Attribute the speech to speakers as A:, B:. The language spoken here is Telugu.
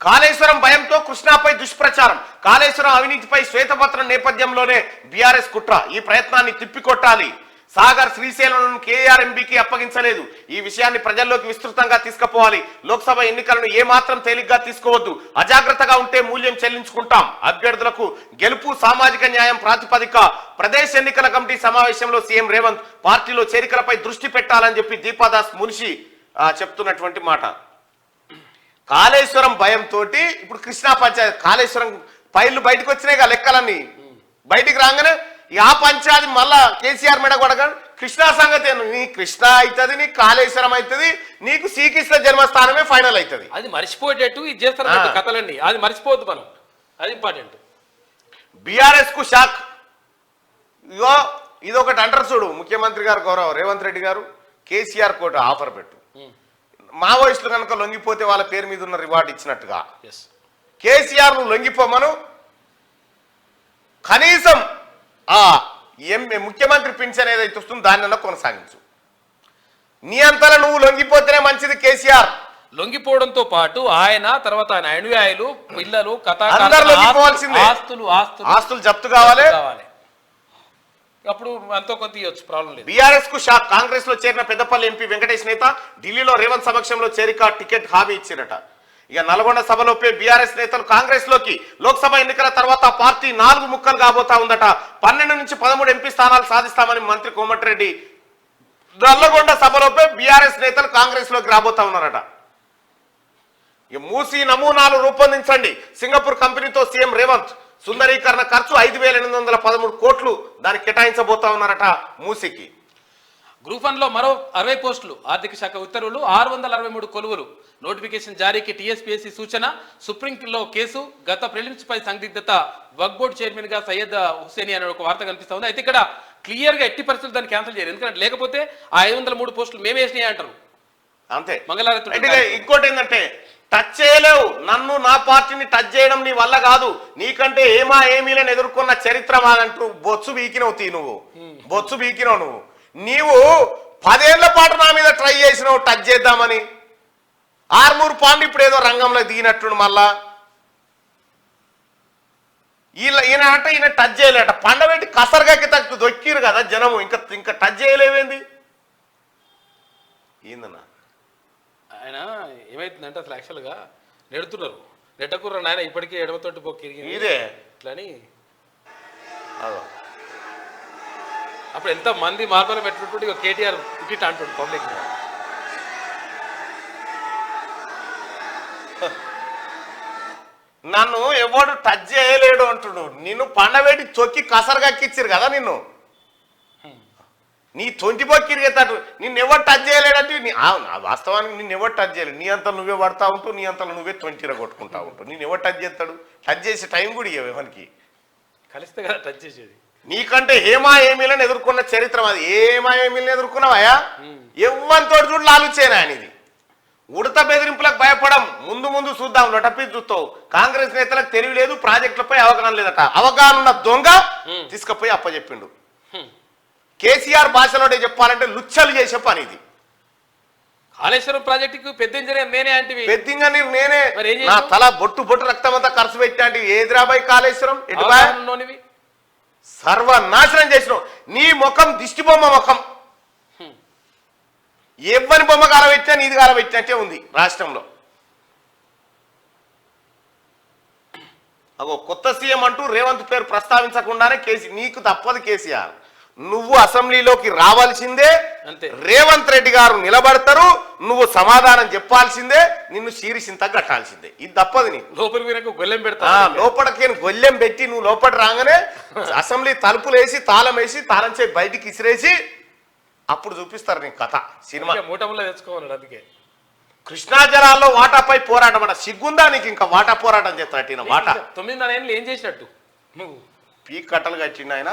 A: కాళేశ్వరం భయంతో కృష్ణాపై దుష్ప్రచారం. కాళేశ్వరం అవినీతిపై శ్వేతపత్రం నేపథ్యంలోనే బీఆర్ఎస్ కుట్ర. ఈ ప్రయత్నాన్ని తిప్పికొట్టాలి. సాగర్ శ్రీశైలం కేఆర్ఎంబీకి అప్పగించలేదు. ఈ విషయాన్ని ప్రజల్లోకి విస్తృతంగా తీసుకుపోవాలి. లోక్సభ ఎన్నికలను ఏమాత్రం తేలిగ్గా తీసుకోవద్దు. అజాగ్రత్తగా ఉంటే మూల్యం చెల్లించుకుంటాం. అభ్యర్థులకు గెలుపు సామాజిక న్యాయం ప్రాతిపదిక. ప్రదేశ్ ఎన్నికల కమిటీ సమావేశంలో సీఎం రేవంత్ పార్టీలో చేరికలపై దృష్టి పెట్టాలని చెప్పి దీపాదాస్ మున్షి చెప్తున్నటువంటి మాట. కాళేశ్వరం భయంతో ఇప్పుడు కృష్ణా పంచాయతీ కాళేశ్వరం ఫైళ్లు బయటకు వచ్చినాయి, లెక్కలన్నీ బయటికి రాగానే ఆ పంచాయతీ మళ్ళా కేసీఆర్ మెడ కొడగా కృష్ణా సంగతి నీ కృష్ణా అవుతుంది, నీ కాళేశ్వరం అవుతుంది, నీకు శ్రీకృష్ణ జన్మస్థానమే ఫైనల్ అవుతుంది.
B: అది మర్చిపోయేటట్టు ఇది చేస్తారు కథలన్నీ, అది మర్చిపోవద్దు మనం, అది ఇంపార్టెంట్.
A: బీఆర్ఎస్ కు షాక్. ఇగో ఇదొకటి అంటారు చూడు, ముఖ్యమంత్రి గారు గౌరవ రేవంత్ రెడ్డి గారు కేసీఆర్ కోట ఆఫర్ పెట్టు, మావోయిస్టులు కనుక లొంగిపోతే వాళ్ళ పేరు మీద ఉన్న రివార్డు ఇచ్చినట్టుగా కేసీఆర్ ను లొంగిపోమను, కనీసం ముఖ్యమంత్రి పింఛన్ ఏదైతే వస్తుందో దాన్ని కొనసాగించు. నీ అంతలో నువ్వు లొంగిపోతేనే మంచిది. కేసీఆర్
B: లొంగిపోవడంతో పాటు ఆయన తర్వాత ఆయన అనుయాయులు పిల్లలు
A: ఆస్తులు జప్తు కావాలి.
B: అప్పుడు అంతో కొంత ఇవ్వచ్చు, ప్రాబ్లం లేదు.
A: బీఆర్ఎస్ కు షాక్. కాంగ్రెస్ లో చేరిన పెద్దపల్లి ఎంపీ వెంకటేష్ నేత ఢిల్లీలో రేవంత్ సమక్షంలో చేరిక టికెట్ హామీ ఇచ్చిరట. ఇక నల్గొండ సభలోపే బీఆర్ఎస్ నేతలు కాంగ్రెస్ లోకి. లోక్సభ ఎన్నికల తర్వాత పార్టీ 4 ముక్కలు కాబోతా ఉందట. 12 నుంచి 13 ఎంపీ స్థానాలు సాధిస్తామని మంత్రి కోమటిరెడ్డి. నల్లగొండ సభలోపే బీఆర్ఎస్ నేతలు కాంగ్రెస్ లోకి రాబోతా ఉన్నారట. ఇక మూసీ నమూనాలు రూపొందించండి. సింగపూర్ కంపెనీతో సీఎం రేవంత్. సుందరీకరణ ఖర్చు 5,813 కోట్లు దానికి కేటాయించబోతా ఉన్నారట మూసీకి.
B: గ్రూప్ 1 లో మరో 60 పోస్టులు. ఆర్థిక శాఖ ఉత్తర్వులు. 643 కొలువులు. నోటిఫికేషన్ జారీకి టీఎస్పీఎస్సీ సూచన. సుప్రీంలో కేసు. గత ప్రిలిమ్స్ పై సందిగ్ధత. వక్ బోర్డు చైర్మన్ గా సయ్యద్ హుసేని అనే ఒక వార్త కనిపిస్తా ఉంది. అయితే ఇక్కడ క్లియర్ గా ఎట్టి పరిస్థితులు దాన్ని క్యాన్సిల్ చేయరు, ఎందుకంటే లేకపోతే ఆ 503 పోస్టులు మేమే వేసినాయి అంటారు.
A: అంతే.
B: మంగళవారం
A: ఇంకోటి ఏంటంటే టచ్ చేయలేవు నన్ను, నా పార్టీని టచ్ చేయడం నీ వల్ల కాదు. నీకంటే ఏమీలను ఎదుర్కొన్న చరిత్ర మాదంటూ బొత్సు బీకినవు. నువ్వు బొత్సు బీకినవు. నీవు 10 ఏళ్ల పాటు నా మీద ట్రై చేసినావు టచ్ చేద్దామని. ఆర్మూర్ పాండు ఇప్పుడు ఏదో రంగంలో దిగినట్టు మళ్ళా ఈయన అంటే ఈయన టచ్ చేయలేట. పండబెట్టి కసరగాకి తగ్గు దొక్కిరు కదా జనము. ఇంకా టచ్ చేయలేవేంది ఏందన్నా?
B: ఆయన ఏమైతుందంటే అసలు యాక్చువల్గా నెడుతున్నారు. నెట్టకూర నాయన ఇప్పటికీ ఎడమతోటి పోకి
A: ఇదే
B: ఇట్లని. అప్పుడు ఎంత మంది మార్పులు పెట్టుకుంటుంటే ఇక కేటీఆర్ ఇటు అంటుండు పబ్లిక్.
A: నన్ను ఎవడు టచ్ చేయలేడు అంటుడు. నిన్ను పండబెట్టి చొక్కి కసరగాక్కిచ్చారు కదా నిన్ను. నీ తొంటి పొక్కిరిగేతాడు. నిన్ను ఎవరు టచ్ చేయలేడంటే వాస్తవానికి నిన్ను ఎవరు టచ్ చేయలేడు. నీ అంతలో నువ్వే పడతా ఉంటావు, నీ అంతలో నువ్వే తొంటిర కొట్టుకుంటా ఉంటావు. నేను ఎవరు టచ్ చేస్తాడు? టచ్ చేసే టైం కూడా ఇవ్వవు ఎవరికి.
B: కలిస్తే కదా టచ్ చేసేది.
A: నీకంటే ఏమీలను ఎదుర్కొన్న చరిత్ర అది. ఏమీలను ఎదుర్కొన్నావా? ఎవ్వరితో చూడు లాలుచేనా అనేది. ఉడత బెదిరింపులకు భయపడం. ముందు చూద్దాం, లొటపి చూస్తావు. కాంగ్రెస్ నేతలకు తెలివి లేదు, ప్రాజెక్టులపై అవగాహన లేదట. అవగాహన ఉన్న దొంగ తీసుకుపోయి అప్పచెప్పిండు. కేసీఆర్ భాషలోనే చెప్పాలంటే లుచ్చలు చేసే పని ఇది.
B: కాళేశ్వరం ప్రాజెక్టుకు పెద్ద ఇంజనీర్ నేనే అంటే
A: పెద్ద ఇంజనీర్ నేనే. నా తల బొట్టు రక్తం అంతా ఖర్చు పెట్టా అంటే ఏదిరాబాయ్ కాళేశ్వరం ఎటుబాయ్ సర్వనాశనం చేసినావు. నీ ముఖం దిష్టి బొమ్మ ముఖం. ఎవరి బొమ్మ కాలబెట్టినా నీది కాలబెట్టినట్టే ఉంది రాష్ట్రంలో. అగో కొత్త సీఎం అంటూ రేవంత్ పేరు ప్రస్తావించకుండానే నీకు తప్పదు కేసీఆర్. నువ్వు అసెంబ్లీలోకి రావాల్సిందే. రేవంత్ రెడ్డి గారు నిలబడతారు, నువ్వు సమాధానం చెప్పాల్సిందే, నిన్ను శీరిసింత కట్టాల్సిందే. ఇది తప్పదు. నీకు లోపలికి గొల్లెం పెట్టి నువ్వు లోపల రాగానే అసెంబ్లీ తలుపులు వేసి తాళం వేసి తాళం చేసి బయటికి ఇసిరేసి అప్పుడు చూపిస్తారు నీ కథ. సినిమా
B: మూటములో తెచ్చుకోమన్నాడు. అందుకే
A: కృష్ణా జలాల్లో వాటాపై పోరాటం అట. సిగ్గుందా నీకు? ఇంకా వాటా పోరాటం చేస్తాడు. వాటా
B: 9 ఏళ్ళు ఏం చేసినట్టు నువ్వు
A: పీక్ కట్టలు కట్టిండు ఆయన.